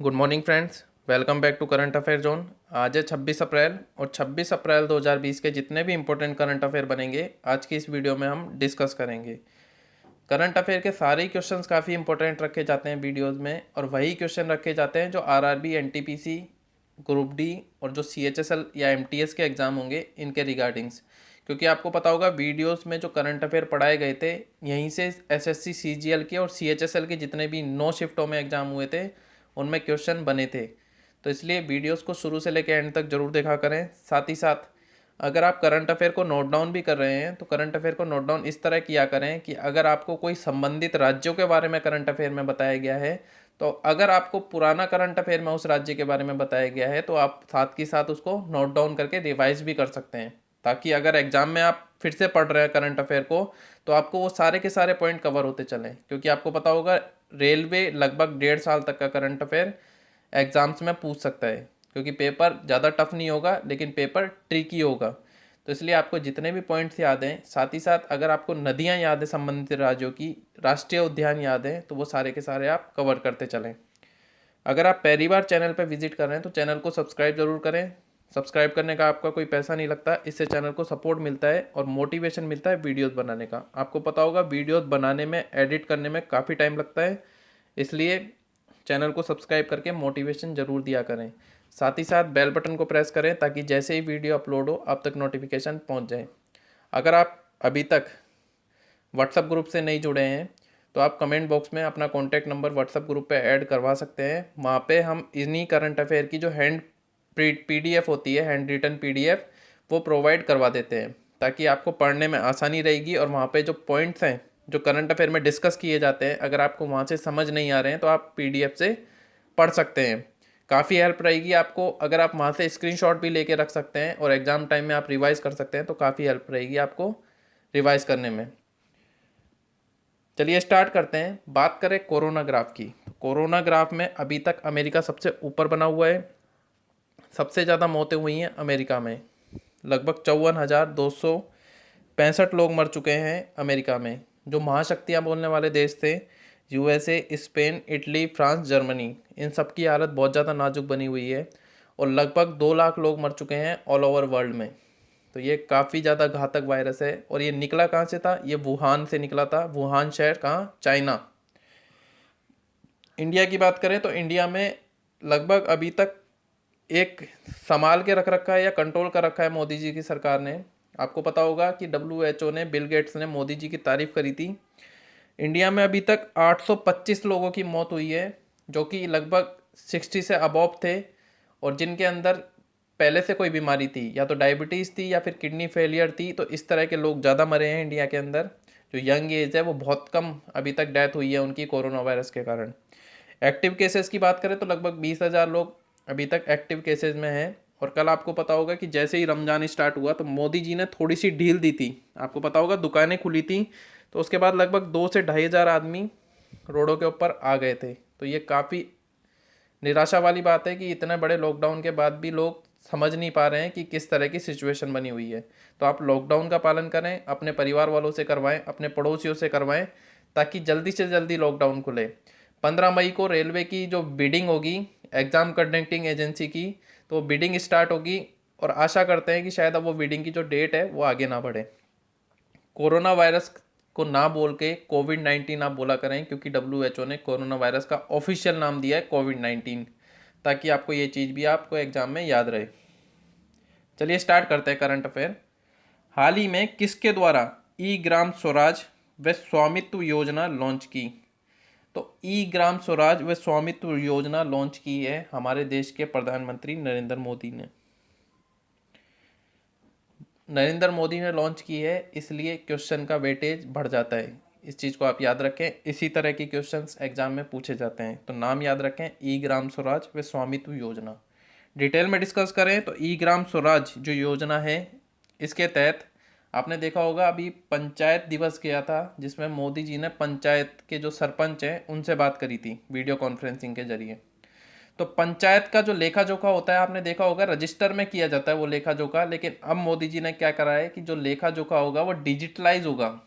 Good morning friends, welcome back to current affair zone. आज है 26 अप्रैल और 26 अप्रैल 2020 के जितने भी इंपॉर्टेंट करंट अफेयर बनेंगे आज की इस वीडियो में हम डिस्कस करेंगे। करंट अफेयर के सारे ही क्वेश्चंस काफ़ी इंपॉर्टेंट रखे जाते हैं वीडियोस में, और वही क्वेश्चन रखे जाते हैं जो आरआरबी, एनटीपीसी, ग्रुप डी और जो सीएचएसएल या एमटीएस के एग्ज़ाम होंगे इनके रिगार्डिंग्स। क्योंकि आपको पता होगा वीडियोस में जो करंट अफेयर पढ़ाए गए थे यहीं से एसएससी, सीजीएल के और सीएचएसएल के जितने भी 9 शिफ्टों में एग्ज़ाम हुए थे उनमें क्वेश्चन बने थे। तो इसलिए वीडियोस को शुरू से लेकर एंड तक जरूर देखा करें। साथ ही साथ अगर आप करंट अफेयर को नोट डाउन भी कर रहे हैं तो करंट अफेयर को नोट डाउन इस तरह किया करें कि अगर आपको कोई संबंधित राज्यों के बारे में करंट अफेयर में बताया गया है, तो अगर आपको पुराना करंट अफेयर में उस राज्य के बारे में बताया गया है तो आप साथ के साथ उसको नोट डाउन करके रिवाइज भी कर सकते हैं, ताकि अगर एग्जाम में आप फिर से पढ़ रहे हैं करंट अफेयर को तो आपको वो सारे के सारे पॉइंट कवर होते चलें। क्योंकि आपको पता होगा रेलवे लगभग 1.5 साल तक का करंट अफेयर एग्जाम्स में पूछ सकता है, क्योंकि पेपर ज़्यादा टफ नहीं होगा लेकिन पेपर ट्रिकी होगा। तो इसलिए आपको जितने भी पॉइंट्स याद हैं, साथ ही साथ अगर आपको नदियाँ याद है संबंधित राज्यों की, राष्ट्रीय उद्यान याद है, तो वो सारे के सारे आप कवर करते चलें। अगर आप पहली बार चैनल पर विजिट कर रहे हैं तो चैनल को सब्सक्राइब जरूर करें। सब्सक्राइब करने का आपका कोई पैसा नहीं लगता, इससे चैनल को सपोर्ट मिलता है और मोटिवेशन मिलता है वीडियोस बनाने का। आपको पता होगा वीडियोस बनाने में, एडिट करने में काफ़ी टाइम लगता है, इसलिए चैनल को सब्सक्राइब करके मोटिवेशन ज़रूर दिया करें। साथ ही साथ बेल बटन को प्रेस करें ताकि जैसे ही वीडियो अपलोड हो आप तक नोटिफिकेशन पहुंच जाए। अगर आप अभी तक व्हाट्सएप ग्रुप से नहीं जुड़े हैं तो आप कमेंट बॉक्स में अपना कॉन्टैक्ट नंबर व्हाट्सएप ग्रुप पे ऐड करवा सकते हैं। वहाँ पे हम इन्हीं करंट अफेयर की जो हैंड पीडीएफ होती है, हैंड रिटन पीडीएफ, वो प्रोवाइड करवा देते हैं ताकि आपको पढ़ने में आसानी रहेगी। और वहाँ पे जो पॉइंट्स हैं जो करंट अफेयर में डिस्कस किए जाते हैं, अगर आपको वहाँ से समझ नहीं आ रहे हैं तो आप पीडीएफ से पढ़ सकते हैं। काफ़ी हेल्प रहेगी आपको। अगर आप वहाँ से स्क्रीनशॉट भी लेके रख सकते हैं और एग्ज़ाम टाइम में आप रिवाइज कर सकते हैं तो काफ़ी हेल्प रहेगी आपको रिवाइज करने में। चलिए स्टार्ट करते हैं। बात करें कोरोना ग्राफ की। कोरोना ग्राफ में अभी तक अमेरिका सबसे ऊपर बना हुआ है। सबसे ज़्यादा मौतें हुई हैं अमेरिका में, लगभग 54,265 लोग मर चुके हैं अमेरिका में। जो महाशक्तियाँ बोलने वाले देश थे, USA, Spain, Italy, France, Germany, इन सब की हालत बहुत ज़्यादा नाजुक बनी हुई है और लगभग 2 लाख लोग मर चुके हैं ऑल ओवर वर्ल्ड में। तो ये काफ़ी ज़्यादा घातक वायरस है। और ये निकला कहाँ से था? ये वुहान से निकला था। वुहान शहर कहाँ? चाइना। इंडिया की बात करें तो इंडिया में लगभग अभी तक एक संभाल के रख रखा है या कंट्रोल कर रखा है मोदी जी की सरकार ने। आपको पता होगा कि WHO ने, बिल गेट्स ने मोदी जी की तारीफ करी थी। इंडिया में अभी तक 825 लोगों की मौत हुई है, जो कि लगभग 60 से अबॉव थे और जिनके अंदर पहले से कोई बीमारी थी, या तो डायबिटीज़ थी या फिर किडनी फेलियर थी। तो इस तरह के लोग ज़्यादा मरे हैं इंडिया के अंदर। जो यंग एज है वो बहुत कम अभी तक डेथ हुई है उनकी कोरोना वायरस के कारण। एक्टिव केसेस की बात करें तो लगभग 20,000 लोग अभी तक एक्टिव केसेस में हैं। और कल आपको पता होगा कि जैसे ही रमज़ान स्टार्ट हुआ तो मोदी जी ने थोड़ी सी ढील दी थी। आपको पता होगा दुकानें खुली थी, तो उसके बाद लगभग 2 से 2,500 आदमी रोडों के ऊपर आ गए थे। तो ये काफ़ी निराशा वाली बात है कि इतने बड़े लॉकडाउन के बाद भी लोग समझ नहीं पा रहे हैं कि किस तरह की सिचुएशन बनी हुई है। तो आप लॉकडाउन का पालन करें, अपने परिवार वालों से करवाएं, अपने पड़ोसियों से करवाएं, ताकि जल्दी से जल्दी लॉकडाउन खुले। 15 मई को रेलवे की जो बिडिंग होगी एग्ज़ाम कंडक्टिंग एजेंसी की, तो वो बिडिंग स्टार्ट होगी और आशा करते हैं कि शायद अब वो बिडिंग की जो डेट है वो आगे ना बढ़े। कोरोना वायरस को ना बोल के कोविड-19 आप बोला करें, क्योंकि WHO ने कोरोना वायरस का ऑफिशियल नाम दिया है कोविड-19, ताकि आपको ये चीज़ भी आपको एग्जाम में याद रहे। चलिए स्टार्ट करते हैं करंट अफेयर। हाल ही में किसके द्वारा ई ग्राम स्वराज व स्वामित्व योजना लॉन्च की? तो ई ग्राम स्वराज व स्वामित्व योजना लॉन्च की है हमारे देश के प्रधानमंत्री नरेंद्र मोदी ने। नरेंद्र मोदी ने लॉन्च की है, इसलिए क्वेश्चन का वेटेज बढ़ जाता है। इस चीज़ को आप याद रखें, इसी तरह की क्वेश्चंस एग्जाम में पूछे जाते हैं। तो नाम याद रखें, ई ग्राम स्वराज व स्वामित्व योजना। डिटेल में डिस्कस करें तो ई ग्राम स्वराज जो योजना है, इसके तहत आपने देखा होगा अभी पंचायत दिवस गया था, जिसमें मोदी जी ने पंचायत के जो सरपंच हैं उनसे बात करी थी वीडियो कॉन्फ्रेंसिंग के जरिए। तो पंचायत का जो लेखा जोखा होता है, आपने देखा होगा रजिस्टर में किया जाता है वो लेखा जोखा, लेकिन अब मोदी जी ने क्या करा है कि जो लेखा जोखा होगा वो डिजिटलाइज होगा।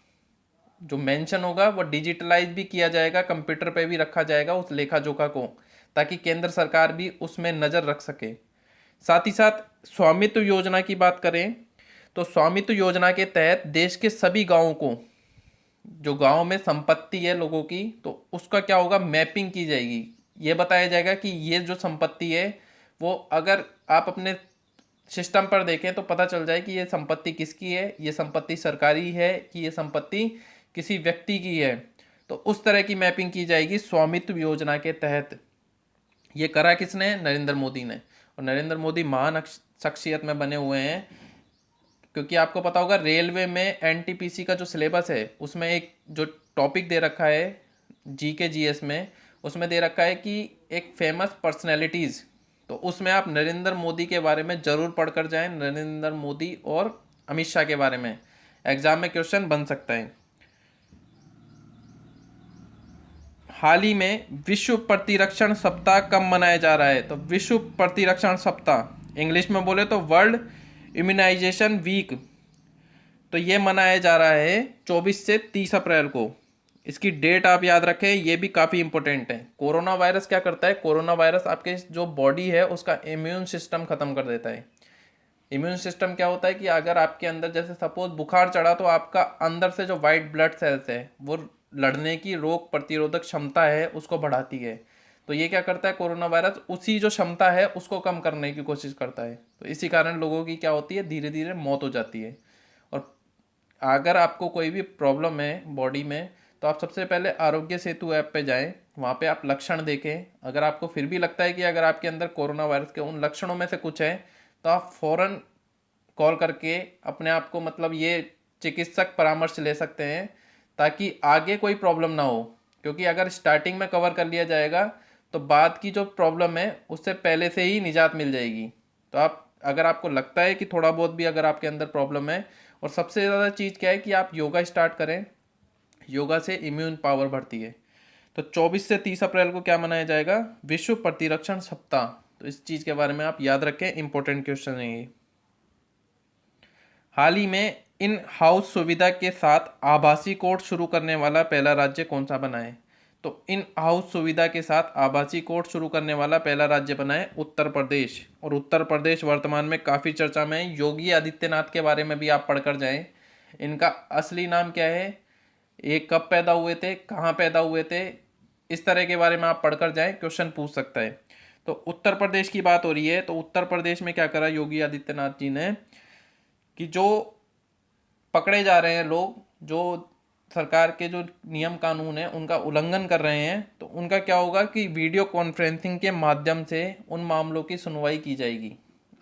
जो मेंशन होगा वो डिजिटलाइज भी किया जाएगा, कंप्यूटर पे भी रखा जाएगा उस लेखा जोखा को, ताकि केंद्र सरकार भी उसमें नज़र रख सके। साथ ही साथ स्वामित्व योजना की बात करें तो स्वामित्व योजना के तहत देश के सभी गांवों को, जो गांव में संपत्ति है लोगों की, तो उसका क्या होगा, मैपिंग की जाएगी। ये बताया जाएगा कि ये जो संपत्ति है वो, अगर आप अपने सिस्टम पर देखें तो पता चल जाए कि ये संपत्ति किसकी है, ये संपत्ति सरकारी है कि ये संपत्ति किसी व्यक्ति की है। तो उस तरह की मैपिंग की जाएगी स्वामित्व योजना के तहत। ये करा किसने? नरेंद्र मोदी ने। और नरेंद्र मोदी महान शख्सियत में बने हुए हैं, क्योंकि आपको पता होगा रेलवे में एनटीपीसी का जो सिलेबस है उसमें एक जो टॉपिक दे रखा है जीके जीएस में, उसमें दे रखा है कि एक फेमस पर्सनैलिटीज़, तो उसमें आप नरेंद्र मोदी के बारे में ज़रूर पढ़कर जाएं। नरेंद्र मोदी और अमित शाह के बारे में एग्जाम में क्वेश्चन बन सकता है। हाल ही में विश्व प्रतिरक्षण सप्ताह कब मनाया जा रहा है? तो विश्व प्रतिरक्षण सप्ताह, इंग्लिश में बोले तो वर्ल्ड इम्यूनाइजेशन वीक, तो ये मनाया जा रहा है 24 से 30 अप्रैल को। इसकी डेट आप याद रखें, ये भी काफ़ी इंपॉर्टेंट है। कोरोना वायरस क्या करता है? कोरोना वायरस आपके जो बॉडी है उसका इम्यून सिस्टम ख़त्म कर देता है। इम्यून सिस्टम क्या होता है कि अगर आपके अंदर जैसे सपोज बुखार चढ़ा तो आपका अंदर से जो वाइट ब्लड सेल्स है वो लड़ने की, रोग प्रतिरोधक क्षमता है उसको बढ़ाती है। तो ये क्या करता है कोरोना वायरस, उसी जो क्षमता है उसको कम करने की कोशिश करता है। तो इसी कारण लोगों की क्या होती है, धीरे धीरे मौत हो जाती है। और अगर आपको कोई भी प्रॉब्लम है बॉडी में तो आप सबसे पहले आरोग्य सेतु ऐप पे जाएं, वहाँ पे आप लक्षण देखें। अगर आपको फिर भी लगता है कि अगर आपके अंदर कोरोना वायरस के उन लक्षणों में से कुछ है तो आप फ़ौरन कॉल करके अपने आप को, मतलब ये चिकित्सक परामर्श ले सकते हैं, ताकि आगे कोई प्रॉब्लम ना हो। क्योंकि अगर स्टार्टिंग में कवर कर लिया जाएगा तो बाद की जो प्रॉब्लम है उससे पहले से ही निजात मिल जाएगी। तो आप, अगर आपको लगता है कि थोड़ा बहुत भी अगर आपके अंदर प्रॉब्लम है, और सबसे ज़्यादा चीज़ क्या है कि आप योगा स्टार्ट करें, योगा से इम्यून पावर बढ़ती है। तो 24 से 30 अप्रैल को क्या मनाया जाएगा? विश्व प्रतिरक्षण सप्ताह। तो इस चीज़ के बारे में आप याद रखें, इंपॉर्टेंट क्वेश्चन है ये। हाल ही में इन हाउस सुविधा के साथ आभासी कोर्ट शुरू करने वाला पहला राज्य कौन सा बना है? तो इन हाउस सुविधा के साथ आभासी कोर्ट शुरू करने वाला पहला राज्य बना है उत्तर प्रदेश। और उत्तर प्रदेश वर्तमान में काफ़ी चर्चा में है। योगी आदित्यनाथ के बारे में भी आप पढ़कर जाएं। इनका असली नाम क्या है, ये कब पैदा हुए थे, कहाँ पैदा हुए थे, इस तरह के बारे में आप पढ़कर जाएं, क्वेश्चन पूछ सकता है। तो उत्तर प्रदेश की बात हो रही है, तो उत्तर प्रदेश में क्या करा योगी आदित्यनाथ जी ने कि जो पकड़े जा रहे हैं लोग, जो सरकार के जो नियम कानून है उनका उल्लंघन कर रहे हैं, तो उनका क्या होगा कि वीडियो कॉन्फ्रेंसिंग के माध्यम से उन मामलों की सुनवाई की जाएगी।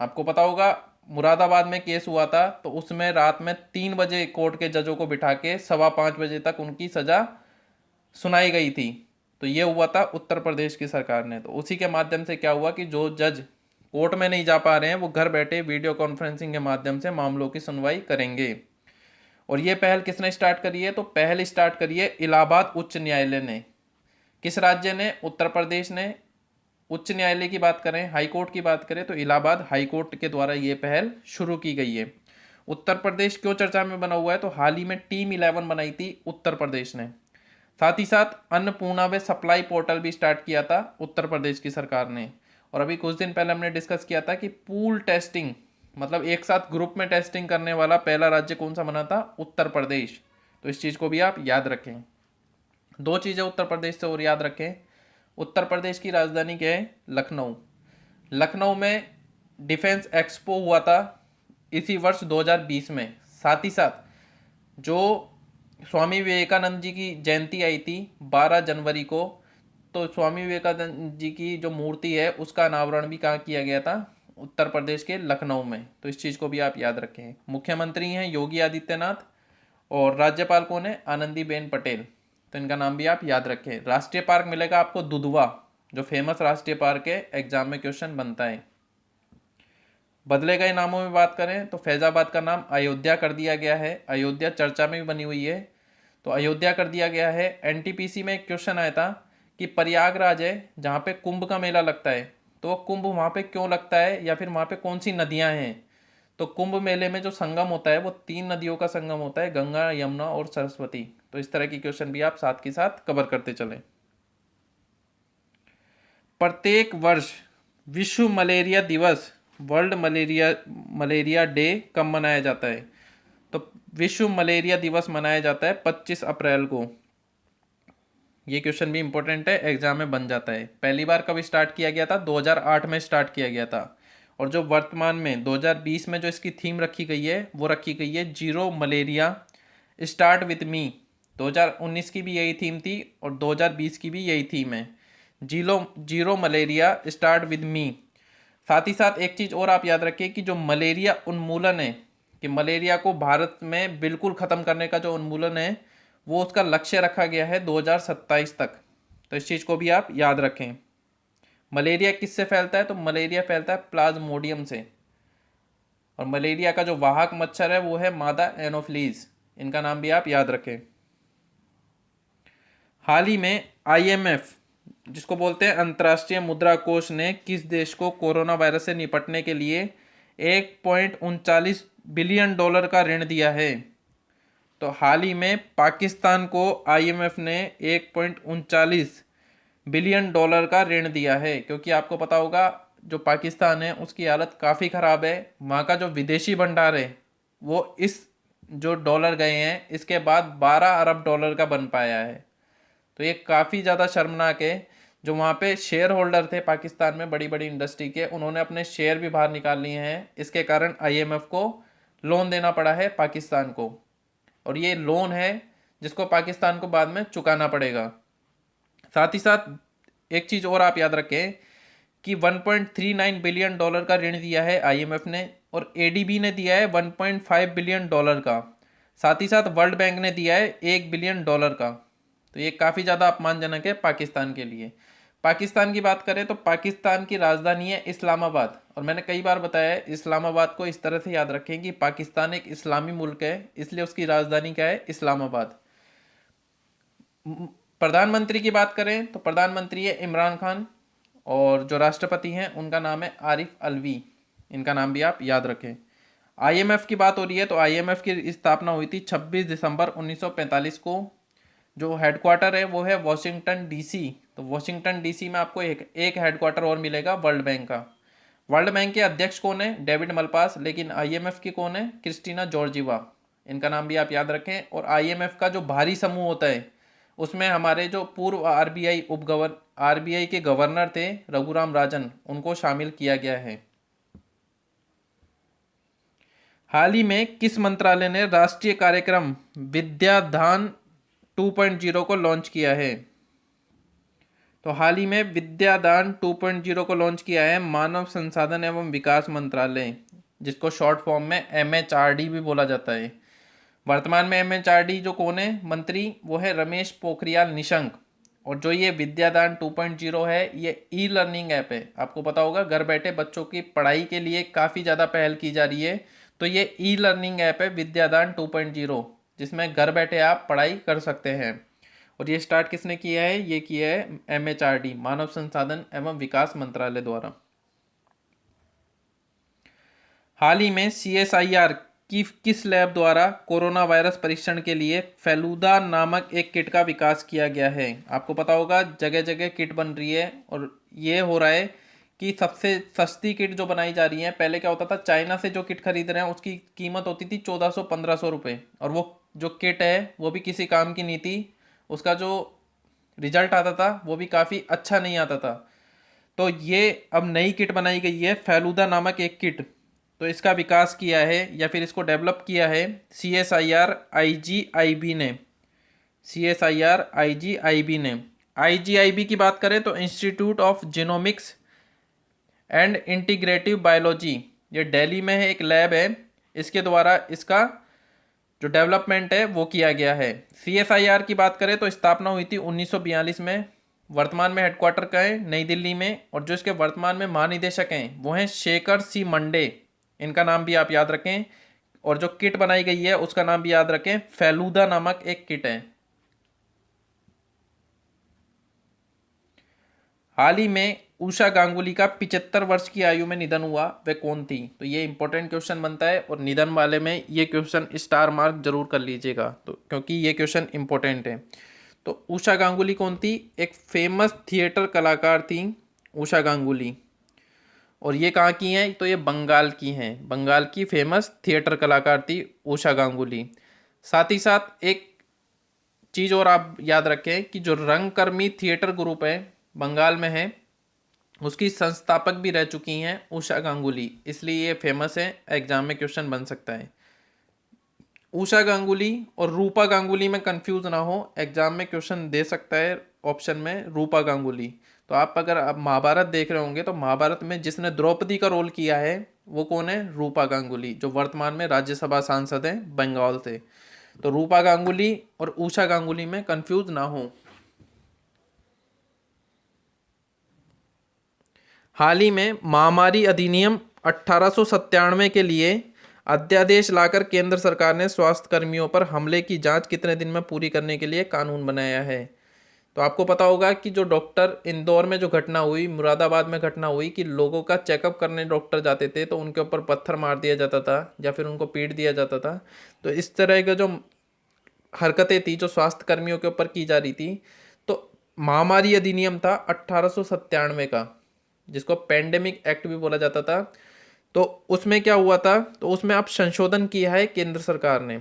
आपको पता होगा मुरादाबाद में केस हुआ था, तो उसमें रात में 3 बजे कोर्ट के जजों को बिठा के 5:15 बजे तक उनकी सज़ा सुनाई गई थी। तो ये हुआ था उत्तर प्रदेश की सरकार ने। तो उसी के माध्यम से क्या हुआ कि जो जज कोर्ट में नहीं जा पा रहे हैं वो घर बैठे वीडियो कॉन्फ्रेंसिंग के माध्यम से मामलों की सुनवाई करेंगे। और ये पहल किसने स्टार्ट करी है? तो पहल स्टार्ट करी है इलाहाबाद उच्च न्यायालय ने। किस राज्य ने? उत्तर प्रदेश ने। उच्च न्यायालय की बात करें, हाई कोर्ट की बात करें, तो इलाहाबाद हाई कोर्ट के द्वारा ये पहल शुरू की गई है। उत्तर प्रदेश क्यों चर्चा में बना हुआ है? तो हाल ही में टीम 11 बनाई थी उत्तर प्रदेश ने। साथ ही साथ अन्नपूर्णा व सप्लाई पोर्टल भी स्टार्ट किया था उत्तर प्रदेश की सरकार ने। और अभी कुछ दिन पहले हमने डिस्कस किया था कि पूल टेस्टिंग, मतलब एक साथ ग्रुप में टेस्टिंग करने वाला पहला राज्य कौन सा बना था? उत्तर प्रदेश। तो इस चीज़ को भी आप याद रखें। 2 चीज़ें उत्तर प्रदेश से और याद रखें। उत्तर प्रदेश की राजधानी क्या है? लखनऊ। लखनऊ में डिफेंस एक्सपो हुआ था इसी वर्ष 2020 में। साथ ही साथ जो स्वामी विवेकानंद जी की जयंती आई थी 12 जनवरी को, तो स्वामी विवेकानंद जी की जो मूर्ति है उसका अनावरण भी कहाँ किया गया था? उत्तर प्रदेश के लखनऊ में। तो इस चीज़ को भी आप याद रखें। मुख्यमंत्री हैं योगी आदित्यनाथ और राज्यपाल कौन है? आनंदीबेन पटेल। तो इनका नाम भी आप याद रखें। राष्ट्रीय पार्क मिलेगा आपको दुधवा, जो फेमस राष्ट्रीय पार्क है, एग्जाम में क्वेश्चन बनता है। बदले गए नामों में बात करें तो फैजाबाद का नाम अयोध्या कर दिया गया है। अयोध्या चर्चा में भी बनी हुई है, तो अयोध्या कर दिया गया है। एनटीपीसी में एक क्वेश्चन आया था कि प्रयागराज है जहाँ पे कुंभ का मेला लगता है, तो वो कुंभ वहाँ पे क्यों लगता है, या फिर वहाँ पे कौन सी नदियाँ हैं? तो कुंभ मेले में जो संगम होता है वो 3 नदियों का संगम होता है, गंगा, यमुना और सरस्वती। तो इस तरह की क्वेश्चन भी आप साथ के साथ कवर करते चलें। प्रत्येक वर्ष विश्व मलेरिया दिवस, वर्ल्ड मलेरिया मलेरिया डे कब मनाया जाता है? तो विश्व मलेरिया दिवस मनाया जाता है 25 अप्रैल को। ये क्वेश्चन भी इंपॉर्टेंट है, एग्जाम में बन जाता है। पहली बार कब स्टार्ट किया गया था? 2008 में स्टार्ट किया गया था। और जो वर्तमान में 2020 में जो इसकी थीम रखी गई है वो रखी गई है zero malaria start with me. 2019 की भी यही थीम थी और 2020 की भी यही थीम है, zero malaria start with me. साथ ही साथ एक चीज़ और आप याद रखिए कि जो मलेरिया उन्मूलन है, कि मलेरिया को भारत में बिल्कुल ख़त्म करने का जो उन्मूलन है वो उसका लक्ष्य रखा गया है 2027 तक। तो इस चीज़ को भी आप याद रखें। मलेरिया किससे फैलता है? तो मलेरिया फैलता है प्लाज्मोडियम से। और मलेरिया का जो वाहक मच्छर है वो है मादा एनोफ्लीज। इनका नाम भी आप याद रखें। हाल ही में आईएमएफ, जिसको बोलते हैं अंतर्राष्ट्रीय मुद्रा कोष, ने किस देश को कोरोना वायरस से निपटने के लिए 1.39 बिलियन डॉलर का ऋण दिया है? तो हाल ही में पाकिस्तान को आईएमएफ ने 1.39 बिलियन डॉलर का ऋण दिया है, क्योंकि आपको पता होगा जो पाकिस्तान है उसकी हालत काफ़ी ख़राब है। वहाँ का जो विदेशी भंडार है वो इस जो डॉलर गए हैं इसके बाद 12 अरब डॉलर का बन पाया है। तो ये काफ़ी ज़्यादा शर्मनाक है। जो वहाँ पे शेयर होल्डर थे पाकिस्तान में बड़ी बड़ी इंडस्ट्री के, उन्होंने अपने शेयर भी बाहर निकाल लिए हैं। इसके कारण आईएमएफ को लोन देना पड़ा है पाकिस्तान को, और ये लोन है जिसको पाकिस्तान को बाद में चुकाना पड़ेगा। साथ ही साथ एक चीज़ और आप याद रखें कि 1.39 बिलियन डॉलर का ऋण दिया है आईएमएफ ने, और एडीबी ने दिया है 1.5 बिलियन डॉलर का। साथ ही साथ वर्ल्ड बैंक ने दिया है 1 बिलियन डॉलर का। तो ये काफ़ी ज़्यादा अपमानजनक है पाकिस्तान के लिए। पाकिस्तान की बात करें तो पाकिस्तान की राजधानी है इस्लामाबाद, और मैंने कई बार बताया है इस्लामाबाद को इस तरह से याद रखें कि पाकिस्तान एक इस्लामी मुल्क है, इसलिए उसकी राजधानी क्या है? इस्लामाबाद। प्रधानमंत्री की बात करें तो प्रधानमंत्री है इमरान खान, और जो राष्ट्रपति हैं उनका नाम है आरिफ अलवी। इनका नाम भी आप याद रखें। आईएमएफ की बात हो रही है तो आईएमएफ की स्थापना हुई थी 26 दिसंबर 1945 को। जो हेडक्वार्टर है वो है वॉशिंगटन डीसी। तो वॉशिंगटन डीसी में आपको एक हेडक्वार्टर और मिलेगा वर्ल्ड बैंक का। वर्ल्ड बैंक के अध्यक्ष कौन है? David Malpass. लेकिन आईएमएफ की कौन है? Kristina Georgieva. इनका नाम भी आप याद रखें। और आईएमएफ का जो भारी समूह होता है उसमें हमारे जो पूर्व आरबीआई के गवर्नर थे रघुराम राजन, उनको शामिल किया गया है। हाल ही में किस मंत्रालय ने राष्ट्रीय कार्यक्रम विद्यादान 2.0 को लॉन्च किया है? तो हाल ही में विद्यादान 2.0 को लॉन्च किया है मानव संसाधन एवं विकास मंत्रालय, जिसको शॉर्ट फॉर्म में एमएचआरडी भी बोला जाता है। वर्तमान में एमएचआरडी जो कौन है मंत्री? वो है रमेश पोखरियाल निशंक। और जो ये विद्यादान 2.0 है ये ई लर्निंग ऐप है। आपको पता होगा घर बैठे बच्चों की पढ़ाई के लिए काफ़ी ज़्यादा पहल की जा रही है। तो ये ई लर्निंग ऐप है विद्यादान 2.0, जिसमें घर बैठे आप पढ़ाई कर सकते हैं। और ये स्टार्ट किसने किया है? ये किया है एमएचआरडी, मानव संसाधन एवं विकास मंत्रालय द्वारा। हाल ही में सीएसआईआर की किस लैब द्वारा कोरोना वायरस परीक्षण के लिए फेलूदा नामक एक किट का विकास किया गया है? आपको पता होगा जगह जगह किट बन रही है, और ये हो रहा है कि सबसे सस्ती किट जो बनाई जा रही है, पहले क्या होता था चाइना से जो किट खरीद रहे हैं उसकी कीमत होती थी 1400-1500 रुपये, और वो जो किट है वो भी किसी काम की नहीं थी। उसका जो रिजल्ट आता था वो भी काफ़ी अच्छा नहीं आता था। तो ये अब नई किट बनाई गई है फेलूदा नामक एक किट। तो इसका विकास किया है या फिर इसको डेवलप किया है CSIR IGIB ने। CSIR IGIB ने। IGIB की बात करें तो institute of genomics and integrative biology, ये दिल्ली में है, एक लैब है, इसके द्वारा इसका जो डेवलपमेंट है वो किया गया है। CSIR की बात करें तो स्थापना हुई थी 1942 में। वर्तमान में हेडक्वार्टर का है नई दिल्ली में, और जो इसके वर्तमान में महानिदेशक हैं वो हैं शेखर सी मंडे। इनका नाम भी आप याद रखें। और जो किट बनाई गई है उसका नाम भी याद रखें, फेलूदा नामक एक किट है। हाल ही में उषा गांगुली का 75 वर्ष की आयु में निधन हुआ, वह कौन थी? तो ये इंपॉर्टेंट क्वेश्चन बनता है और निधन वाले में ये क्वेश्चन स्टार मार्क जरूर कर लीजिएगा, तो क्योंकि ये क्वेश्चन इंपॉर्टेंट है। तो उषा गांगुली कौन थी? एक फेमस थिएटर कलाकार थी उषा गांगुली। और ये कहाँ की हैं? तो ये बंगाल की हैं, बंगाल की फेमस थिएटर कलाकार थी उषा गांगुली। साथ ही साथ एक चीज़ और आप याद रखें कि जो रंगकर्मी थिएटर ग्रुप है बंगाल में है, उसकी संस्थापक भी रह चुकी हैं उषा गांगुली, इसलिए ये फेमस है, एग्जाम में क्वेश्चन बन सकता है। उषा गांगुली और रूपा गांगुली में कंफ्यूज ना हो, एग्जाम में क्वेश्चन दे सकता है ऑप्शन में रूपा गांगुली। तो आप अगर आप महाभारत देख रहे होंगे तो महाभारत में जिसने द्रौपदी का रोल किया है वो कौन है? रूपा गांगुली, जो वर्तमान में राज्यसभा सांसद हैं बंगाल से। तो रूपा गांगुली और उषा गांगुली में कंफ्यूज ना हो। हाल ही में महामारी अधिनियम 1897 के लिए अध्यादेश लाकर केंद्र सरकार ने स्वास्थ्य कर्मियों पर हमले की जांच कितने दिन में पूरी करने के लिए कानून बनाया है? तो आपको पता होगा कि जो डॉक्टर इंदौर में जो घटना हुई, मुरादाबाद में घटना हुई कि लोगों का चेकअप करने डॉक्टर जाते थे तो उनके ऊपर पत्थर मार दिया जाता था या फिर उनको पीट दिया जाता था। तो इस तरह के जो हरकतें थी जो स्वास्थ्य कर्मियों के ऊपर की जा रही थी, तो महामारी अधिनियम था 1897 का, जिसको पेंडेमिक एक्ट भी बोला जाता था। तो उसमें क्या हुआ था? तो उसमें अब संशोधन किया है केंद्र सरकार ने,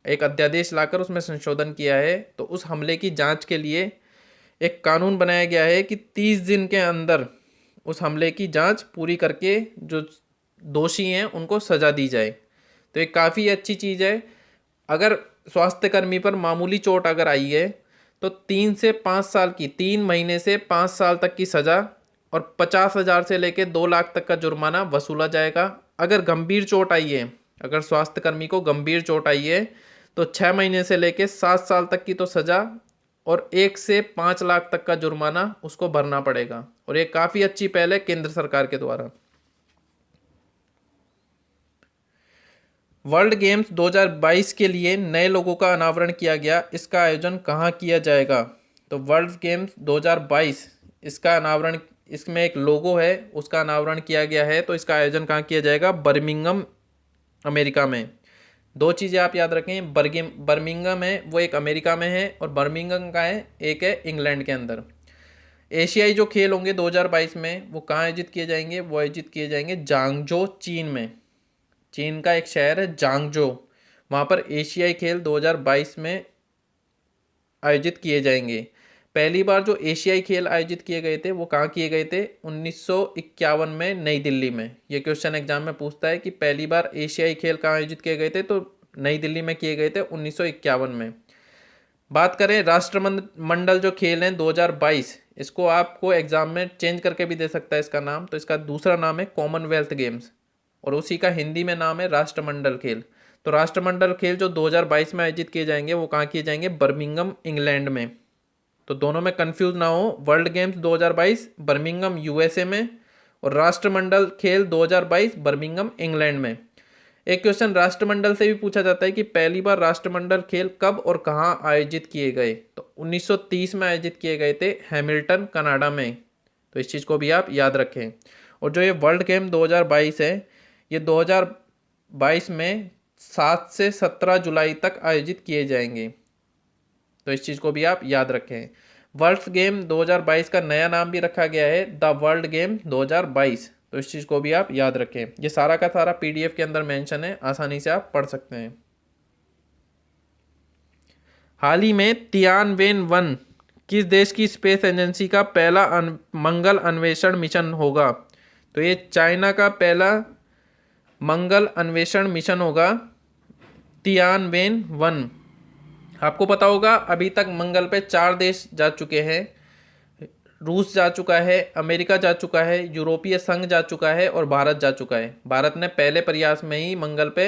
एक अध्यादेश लाकर उसमें संशोधन किया है। तो उस हमले की जांच के लिए एक कानून बनाया गया है कि 30 दिन के अंदर उस हमले की जांच पूरी करके जो दोषी हैं उनको सजा दी जाए। तो एक काफ़ी अच्छी चीज़ है। अगर स्वास्थ्यकर्मी पर मामूली चोट अगर आई है तो 3 से 5 साल की, 3 महीने से 5 साल तक की सज़ा और 50,000 से लेकर 2 लाख तक का जुर्माना वसूला जाएगा। अगर गंभीर चोट आई है, अगर स्वास्थ्यकर्मी को गंभीर चोट आई है तो 6 महीने से लेकर 7 साल तक की तो सज़ा और 1 से 5 लाख तक का जुर्माना उसको भरना पड़ेगा। और ये काफ़ी अच्छी पहल है केंद्र सरकार के द्वारा। वर्ल्ड गेम्स 2022 के लिए नए लोगों का अनावरण किया गया, इसका आयोजन कहाँ किया जाएगा? तो वर्ल्ड गेम्स 2022 इसका अनावरण, इसमें एक लोगो है उसका अनावरण किया गया है। तो इसका आयोजन कहाँ किया जाएगा? बर्मिंघम, अमेरिका में। दो चीज़ें आप याद रखें, बर्मिंघम है वो एक अमेरिका में है और बर्मिंघम का है एक है इंग्लैंड के अंदर। एशियाई जो खेल होंगे 2022 में वो कहाँ आयोजित किए जाएंगे? वो आयोजित किए जाएंगे जांगजो, चीन में। चीन का एक शहर है जांगजो, वहाँ पर एशियाई खेल 2022 में आयोजित किए जाएंगे। पहली बार जो एशियाई खेल आयोजित किए गए थे वो कहाँ किए गए थे? 1951 में नई दिल्ली में। ये क्वेश्चन एग्जाम में पूछता है कि पहली बार एशियाई खेल कहाँ आयोजित किए गए थे, तो नई दिल्ली में किए गए थे 1951 में। बात करें राष्ट्रमंडल जो खेल हैं 2022, इसको आपको एग्जाम में चेंज करके भी दे सकता है इसका नाम। तो इसका दूसरा नाम है कॉमनवेल्थ गेम्स और उसी का हिंदी में नाम है राष्ट्रमंडल खेल। तो राष्ट्रमंडल खेल जो 2022 में आयोजित किए जाएंगे वो कहाँ किए जाएंगे? बर्मिंघम, इंग्लैंड में। तो दोनों में कंफ्यूज ना हो, वर्ल्ड गेम्स 2022 बर्मिंघम यूएसए में और राष्ट्रमंडल खेल 2022 बर्मिंघम, इंग्लैंड में। एक क्वेश्चन राष्ट्रमंडल से भी पूछा जाता है कि पहली बार राष्ट्रमंडल खेल कब और कहाँ आयोजित किए गए? तो 1930 में आयोजित किए गए थे हैमिल्टन, कनाडा में। तो इस चीज़ को भी आप याद रखें। और जो ये वर्ल्ड गेम 2022 है, ये 2022 में 7 से 17 जुलाई तक आयोजित किए जाएंगे। तो इस चीज़ को भी आप याद रखें। वर्ल्ड गेम 2022 का नया नाम भी रखा गया है द वर्ल्ड गेम 2022। तो इस चीज़ को भी आप याद रखें। ये सारा का सारा पीडीएफ के अंदर मेंशन है, आसानी से आप पढ़ सकते हैं। हाल ही में तियानवेन-1 किस देश की स्पेस एजेंसी का पहला मंगल अन्वेषण मिशन होगा? तो ये चाइना का पहला मंगल अन्वेषण मिशन होगा, तियानवेन-1। आपको पता होगा अभी तक मंगल पे 4 देश जा चुके हैं। रूस जा चुका है, अमेरिका जा चुका है, यूरोपीय संघ जा चुका है और भारत जा चुका है। भारत ने पहले प्रयास में ही मंगल पे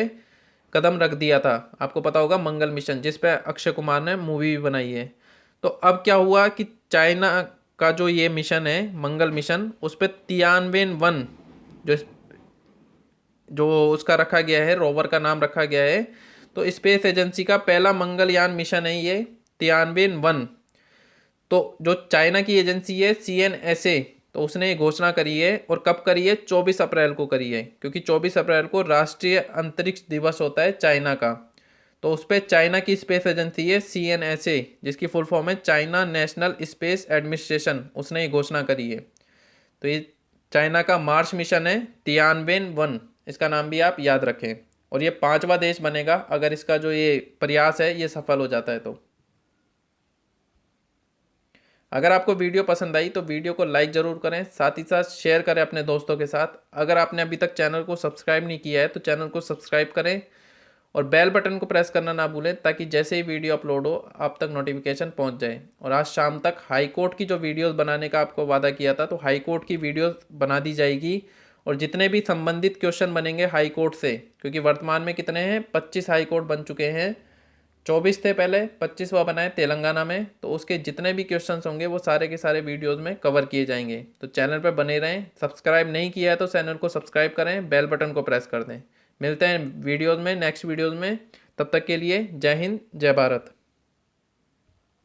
कदम रख दिया था। आपको पता होगा मंगल मिशन, जिस पे अक्षय कुमार ने मूवी भी बनाई है। तो अब क्या हुआ कि चाइना का जो ये मिशन है मंगल मिशन, उस पर तियानवेन-1 जो जो उसका रखा गया है, रोवर का नाम रखा गया है। तो स्पेस एजेंसी का पहला मंगलयान मिशन है ये तियानवेन-1। तो जो चाइना की एजेंसी है CNSA, तो तो उसने ये घोषणा करी है, और कब करी है? 24 अप्रैल को करी है, क्योंकि 24 अप्रैल को राष्ट्रीय अंतरिक्ष दिवस होता है चाइना का। तो उस पर चाइना की स्पेस एजेंसी है CNSA, जिसकी फुल फॉर्म है चाइना नेशनल स्पेस एडमिनिस्ट्रेशन, उसने ये घोषणा करी है। तो ये चाइना का मार्स मिशन है तियानवेन-1, इसका नाम भी आप याद रखें। और ये 5वां देश बनेगा अगर इसका जो ये प्रयास है ये सफल हो जाता है। तो अगर आपको वीडियो पसंद आई तो वीडियो को लाइक ज़रूर करें, साथ ही साथ शेयर करें अपने दोस्तों के साथ। अगर आपने अभी तक चैनल को सब्सक्राइब नहीं किया है तो चैनल को सब्सक्राइब करें और बेल बटन को प्रेस करना ना भूलें, ताकि जैसे ही वीडियो अपलोड हो आप तक नोटिफिकेशन पहुंच जाए। और आज शाम तक हाई कोर्ट की जो वीडियोस बनाने का आपको वादा किया था, तो हाई कोर्ट की वीडियोस बना दी जाएगी। और जितने भी संबंधित क्वेश्चन बनेंगे हाई कोर्ट से, क्योंकि वर्तमान में कितने हैं, 25 हाई कोर्ट बन चुके हैं, 24 थे पहले, 25वां बना है तेलंगाना में। तो उसके जितने भी क्वेश्चंस होंगे वो सारे के सारे वीडियोस में कवर किए जाएंगे। तो चैनल पर बने रहें। सब्सक्राइब नहीं किया है तो चैनल को सब्सक्राइब करें, बेल बटन को प्रेस कर दें। मिलते हैं वीडियोस में, नेक्स्ट वीडियोस में। तब तक के लिए जय हिंद, जय भारत।